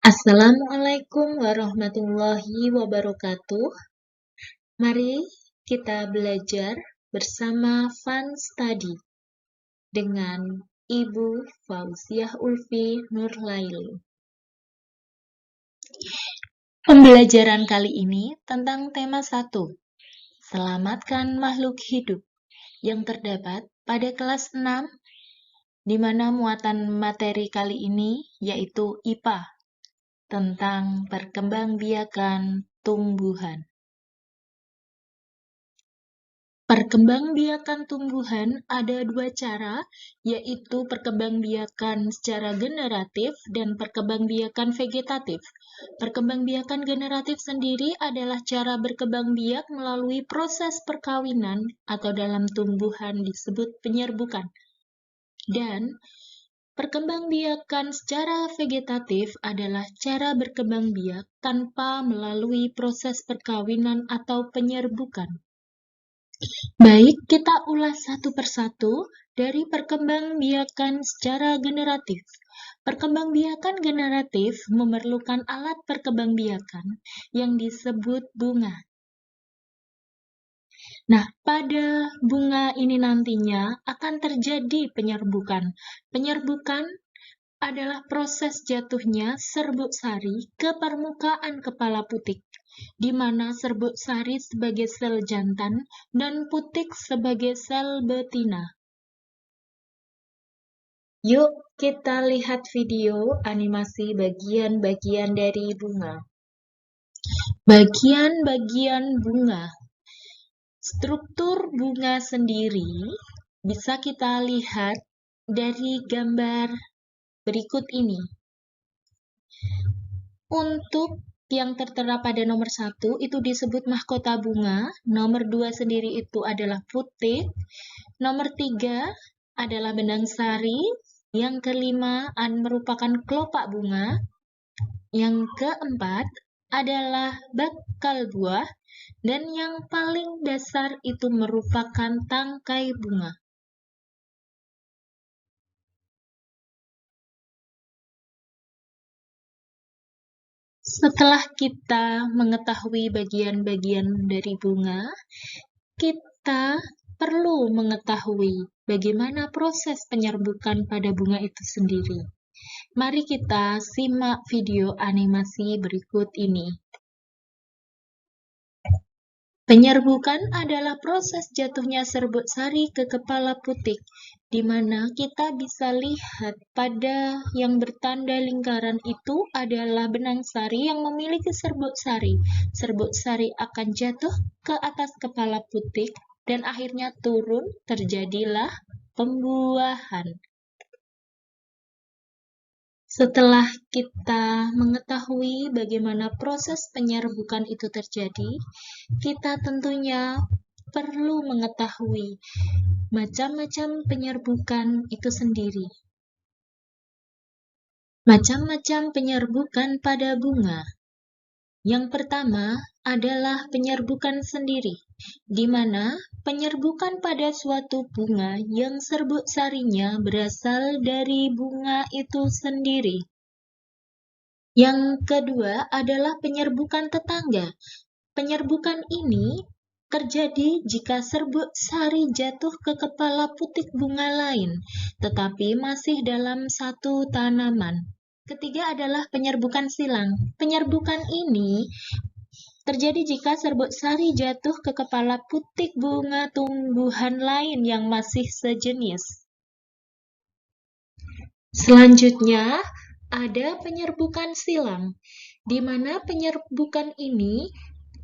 Assalamualaikum warahmatullahi wabarakatuh. Mari kita belajar bersama Fun Study dengan Ibu Fauziah Ulfi Nurlaili. Pembelajaran kali ini tentang tema 1, selamatkan makhluk hidup, yang terdapat pada kelas 6, di mana muatan materi kali ini yaitu IPA, tentang perkembangbiakan tumbuhan. Perkembangbiakan tumbuhan ada 2 cara, yaitu perkembangbiakan secara generatif dan perkembangbiakan vegetatif. Perkembangbiakan generatif sendiri adalah cara berkembang biak melalui proses perkawinan atau dalam tumbuhan disebut penyerbukan. Dan perkembangbiakan secara vegetatif adalah cara berkembang biak tanpa melalui proses perkawinan atau penyerbukan. Baik, kita ulas satu persatu dari perkembangbiakan secara generatif. Perkembangbiakan generatif memerlukan alat perkembangbiakan yang disebut bunga. Nah, pada bunga ini nantinya akan terjadi penyerbukan. Penyerbukan adalah proses jatuhnya serbuk sari ke permukaan kepala putik, di mana serbuk sari sebagai sel jantan dan putik sebagai sel betina. Yuk kita lihat video animasi bagian-bagian dari bunga. Bagian-bagian bunga. Struktur bunga sendiri bisa kita lihat dari gambar berikut ini. Untuk yang tertera pada nomor 1 itu disebut mahkota bunga, nomor 2 sendiri itu adalah putik, nomor 3 adalah benang sari, yang kelima merupakan kelopak bunga, yang keempat adalah bakal buah, dan yang paling dasar itu merupakan tangkai bunga. Setelah kita mengetahui bagian-bagian dari bunga, kita perlu mengetahui bagaimana proses penyerbukan pada bunga itu sendiri. Mari kita simak video animasi berikut ini. Penyerbukan adalah proses jatuhnya serbuk sari ke kepala putik, di mana kita bisa lihat pada yang bertanda lingkaran itu adalah benang sari yang memiliki serbuk sari. Serbuk sari akan jatuh ke atas kepala putik dan akhirnya turun, terjadilah pembuahan. Setelah kita mengetahui bagaimana proses penyerbukan itu terjadi, kita tentunya perlu mengetahui macam-macam penyerbukan itu sendiri. Macam-macam penyerbukan pada bunga. Yang pertama adalah penyerbukan sendiri, di mana penyerbukan pada suatu bunga yang serbuk sarinya berasal dari bunga itu sendiri. Yang kedua adalah penyerbukan tetangga. Penyerbukan ini terjadi jika serbuk sari jatuh ke kepala putik bunga lain, tetapi masih dalam satu tanaman. Ketiga adalah penyerbukan silang. Penyerbukan ini terjadi jika serbuk sari jatuh ke kepala putik bunga tumbuhan lain yang masih sejenis. Selanjutnya, ada penyerbukan silang, di mana penyerbukan ini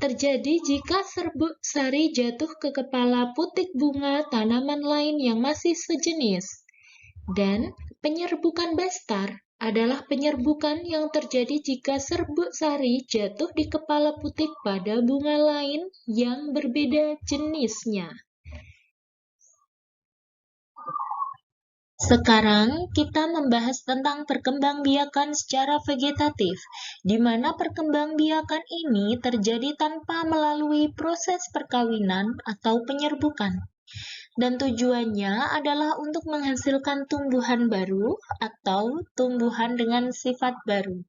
terjadi jika serbuk sari jatuh ke kepala putik bunga tanaman lain yang masih sejenis. Dan penyerbukan bastar adalah penyerbukan yang terjadi jika serbuk sari jatuh di kepala putik pada bunga lain yang berbeda jenisnya. Sekarang kita membahas tentang perkembangbiakan secara vegetatif, di mana perkembangbiakan ini terjadi tanpa melalui proses perkawinan atau penyerbukan. Dan tujuannya adalah untuk menghasilkan tumbuhan baru atau tumbuhan dengan sifat baru.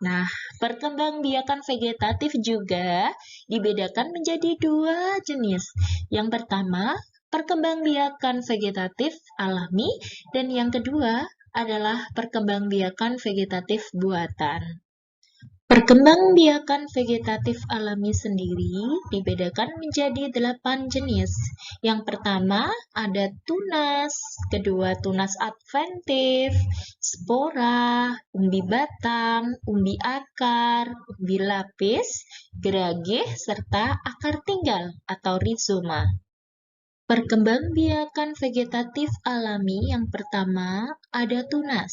Nah, perkembangbiakan vegetatif juga dibedakan menjadi dua jenis. Yang pertama, perkembangbiakan vegetatif alami, dan yang kedua adalah perkembangbiakan vegetatif buatan. Perkembangbiakan vegetatif alami sendiri dibedakan menjadi 8 jenis. Yang pertama ada tunas, kedua tunas adventif, spora, umbi batang, umbi akar, umbi lapis, geragih, serta akar tinggal atau rizoma. Perkembangbiakan vegetatif alami yang pertama ada tunas.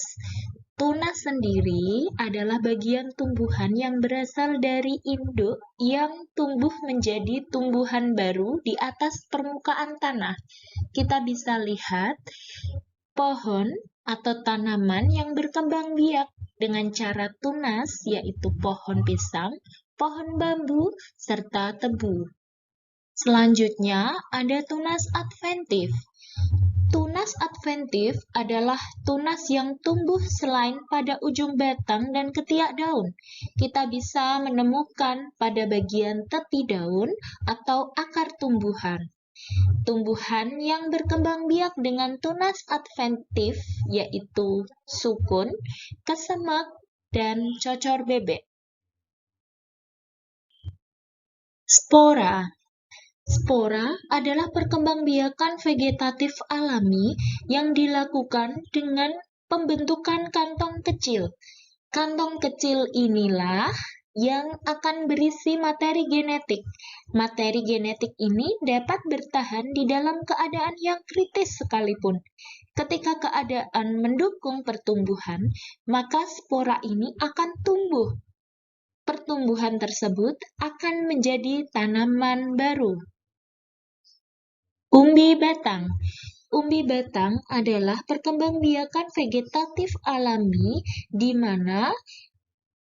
Tunas sendiri adalah bagian tumbuhan yang berasal dari induk yang tumbuh menjadi tumbuhan baru di atas permukaan tanah. Kita bisa lihat pohon atau tanaman yang berkembang biak dengan cara tunas, yaitu pohon pisang, pohon bambu, serta tebu. Selanjutnya, ada tunas adventif. Tunas adventif adalah tunas yang tumbuh selain pada ujung batang dan ketiak daun. Kita bisa menemukan pada bagian tepi daun atau akar tumbuhan. Tumbuhan yang berkembang biak dengan tunas adventif yaitu sukun, kesemak, dan cocor bebek. Spora. Spora adalah perkembangbiakan vegetatif alami yang dilakukan dengan pembentukan kantong kecil. Kantong kecil inilah yang akan berisi materi genetik. Materi genetik ini dapat bertahan di dalam keadaan yang kritis sekalipun. Ketika keadaan mendukung pertumbuhan, maka spora ini akan tumbuh. Pertumbuhan tersebut akan menjadi tanaman baru. Umbi batang. Umbi batang adalah perkembangbiakan vegetatif alami di mana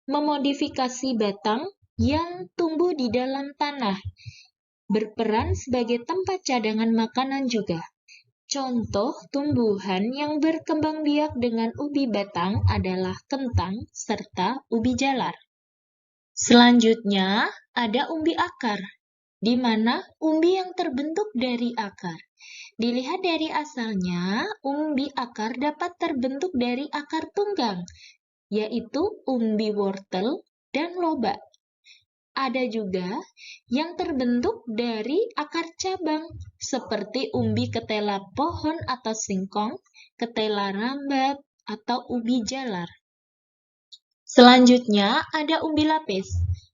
memodifikasi batang yang tumbuh di dalam tanah, berperan sebagai tempat cadangan makanan juga. Contoh tumbuhan yang berkembang biak dengan ubi batang adalah kentang serta ubi jalar. Selanjutnya ada umbi akar, di mana umbi yang terbentuk dari akar. Dilihat dari asalnya, umbi akar dapat terbentuk dari akar tunggang, yaitu umbi wortel dan lobak. Ada juga yang terbentuk dari akar cabang, seperti umbi ketela pohon atau singkong, ketela rambat, atau ubi jalar. Selanjutnya ada umbi lapis.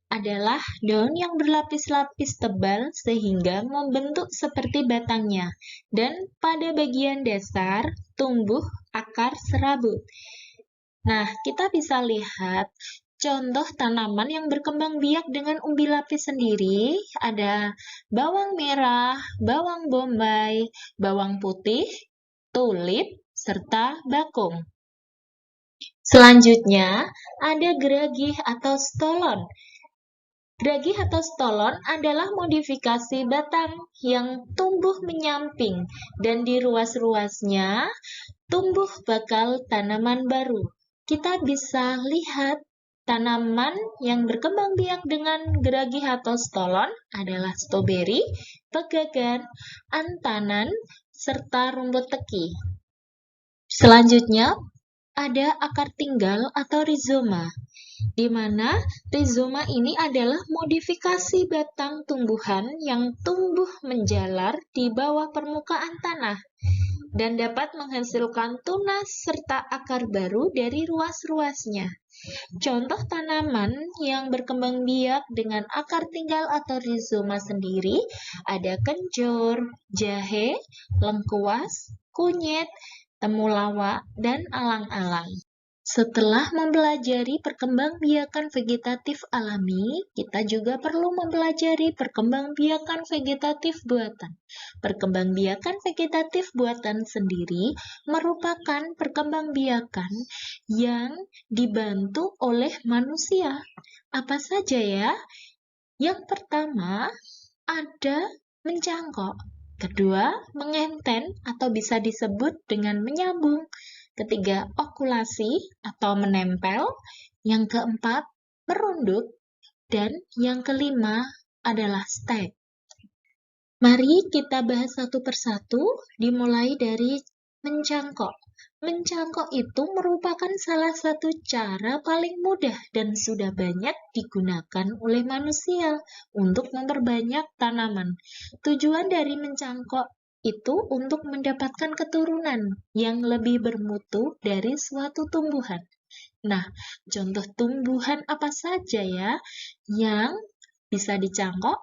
adalah daun yang berlapis-lapis tebal sehingga membentuk seperti batangnya. Dan pada bagian dasar tumbuh akar serabut. Nah, kita bisa lihat contoh tanaman yang berkembang biak dengan umbi lapis sendiri. Ada bawang merah, bawang bombay, bawang putih, tulip, serta bakung. Selanjutnya, ada geragih atau stolon. Geragih atau stolon adalah modifikasi batang yang tumbuh menyamping dan di ruas-ruasnya tumbuh bakal tanaman baru. Kita bisa lihat tanaman yang berkembang biak dengan geragih atau stolon adalah stroberi, pegagan, antanan, serta rumput teki. Selanjutnya, ada akar tinggal atau rizoma, di mana rizoma ini adalah modifikasi batang tumbuhan yang tumbuh menjalar di bawah permukaan tanah dan dapat menghasilkan tunas serta akar baru dari ruas-ruasnya. Contoh tanaman yang berkembang biak dengan akar tinggal atau rizoma sendiri ada kencur, jahe, lengkuas, kunyit, temulawak, dan alang-alang. Setelah mempelajari perkembangbiakan vegetatif alami, kita juga perlu mempelajari perkembangbiakan vegetatif buatan. Perkembangbiakan vegetatif buatan sendiri merupakan perkembangbiakan yang dibantu oleh manusia. Apa saja ya? Yang pertama, ada mencangkok. Kedua, mengenten atau bisa disebut dengan menyambung. Ketiga, okulasi atau menempel. Yang keempat, merunduk. Dan yang kelima adalah stek. Mari kita bahas satu persatu, dimulai dari mencangkok. Mencangkok itu merupakan salah satu cara paling mudah dan sudah banyak digunakan oleh manusia untuk memperbanyak tanaman. Tujuan dari mencangkok itu untuk mendapatkan keturunan yang lebih bermutu dari suatu tumbuhan. Nah, contoh tumbuhan apa saja ya yang bisa dicangkok?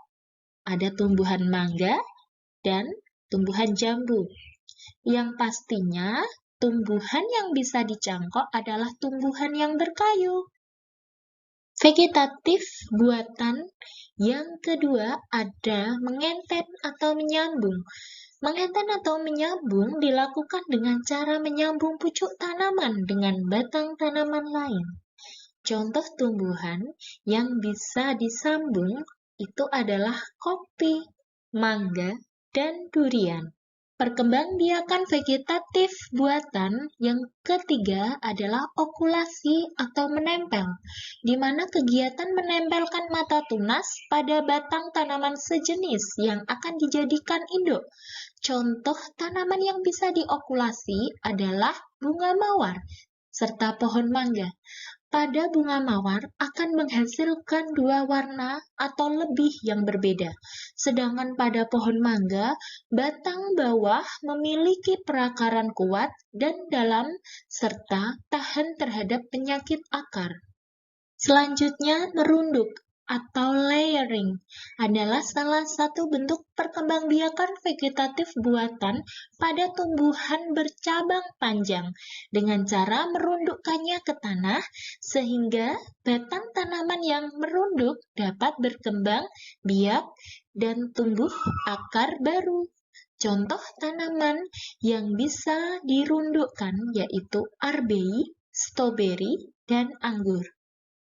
Ada tumbuhan mangga dan tumbuhan jambu. Yang pastinya, tumbuhan yang bisa dicangkok adalah tumbuhan yang berkayu. Vegetatif buatan yang kedua ada mengenten atau menyambung. Mengenten atau menyambung dilakukan dengan cara menyambung pucuk tanaman dengan batang tanaman lain. Contoh tumbuhan yang bisa disambung itu adalah kopi, mangga, dan durian. Perkembangbiakan vegetatif buatan yang ketiga adalah okulasi atau menempel, di mana kegiatan menempelkan mata tunas pada batang tanaman sejenis yang akan dijadikan induk. Contoh tanaman yang bisa diokulasi adalah bunga mawar serta pohon mangga. Pada bunga mawar akan menghasilkan dua warna atau lebih yang berbeda. Sedangkan pada pohon mangga, batang bawah memiliki perakaran kuat dan dalam serta tahan terhadap penyakit akar. Selanjutnya, merunduk atau layering adalah salah satu bentuk perkembangbiakan vegetatif buatan pada tumbuhan bercabang panjang dengan cara merundukkannya ke tanah sehingga batang tanaman yang merunduk dapat berkembang biak dan tumbuh akar baru. Contoh tanaman yang bisa dirundukkan yaitu arbei, stroberi, dan anggur.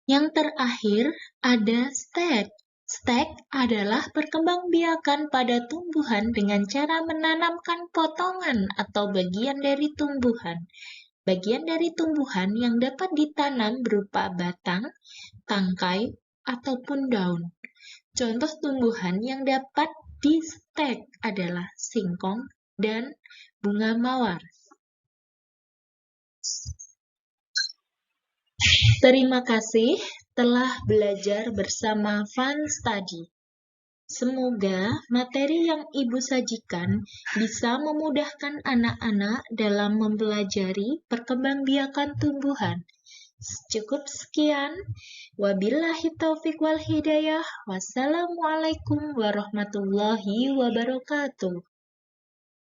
Yang terakhir ada stek. Stek adalah perkembangbiakan pada tumbuhan dengan cara menanamkan potongan atau bagian dari tumbuhan. Bagian dari tumbuhan yang dapat ditanam berupa batang, tangkai, ataupun daun. Contoh tumbuhan yang dapat di stek adalah singkong dan bunga mawar. Terima kasih telah belajar bersama Fun Study. Semoga materi yang Ibu sajikan bisa memudahkan anak-anak dalam mempelajari perkembangbiakan tumbuhan. Cukup sekian. Wabillahi taufik wal hidayah. Wassalamualaikum warahmatullahi wabarakatuh.